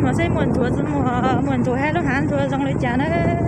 mà xây muôn chùa muôn chùa hay lúc hán chùa dòng lấy chán đấy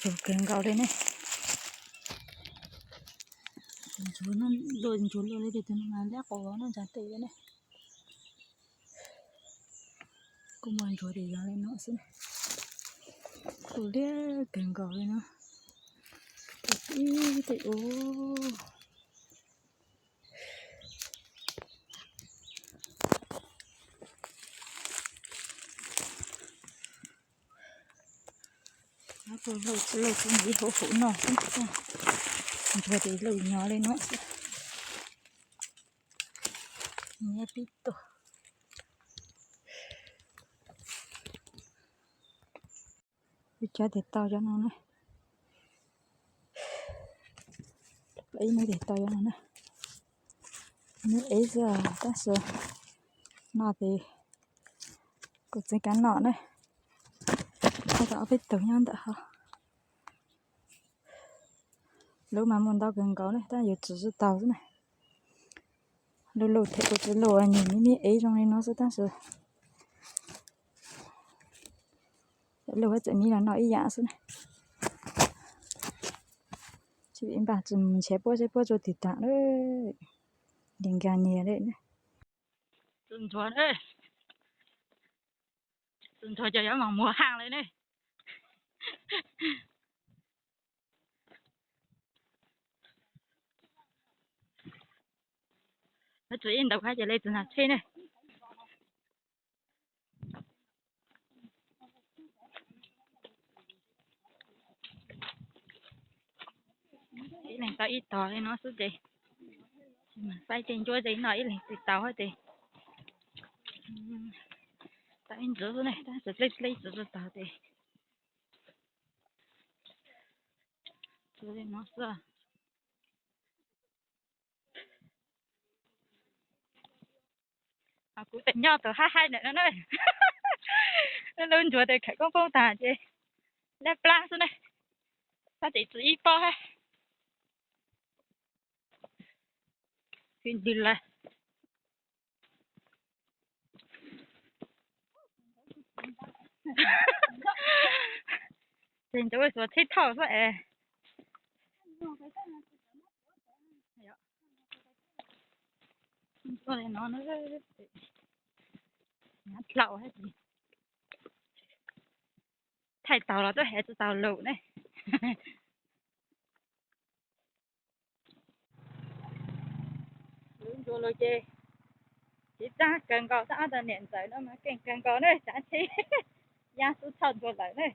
chụp kèn gạo đây này chú nó đôi chú lên để tụi nó lép của nó chặt tỉ này cũng muốn chú để ra lên nó xin chú lép kèn gạo đây nó tỉ ô rồi lâu cũng bị hổ nọ không rồi thì lâu nhỏ lên nó nghe tít to cho để to cho nó này lấy mới để to cho nó này nếu ấy giờ ta sợ nó thì có cái cán nọ này ta có biết tưởng nhau đã hả lúc mà muốn tao gần có này ta giờ chỉ tao thế này lâu lâu thấy có cái lỗ nhìn như ấy trong này nó sẽ ta sợ lâu hết chạy mi là nó ý dạ thế này chị em bà chừng chế bố cho thịt tạng đấy đừng gà nhẹ đấy Từng chùa đấy. Từng chùa cho mà mùa hàng lên đây. Nó chỉ in đầu khai cho lên từng hạt thế này. Ý là tao ít tỏ lên nó suốt gì. Mà sai trên chúa giấy nói ý là thịt tàu hết thì. Tao in rửa này, tao sẽ lấy rửa tàu thì. Rửa lên nó xưa. À, cũng tỉnh nhau từ hai nữa nó này. Nó lên chùa thì khởi công phong tà chứ. Lép la xuống này. Tao chỉ ít bao ha. Kinh đi là. Trên chỗ số thích thảo vậy. Cho nên nó lậu hết gì. Thầy tàu là tôi hết cho tàu lậu này. Luôn cho lôi chê. Chỉ ra cần có xã tờ niệm tới nó mà cần có này chả chi. Giá số thần của lại này.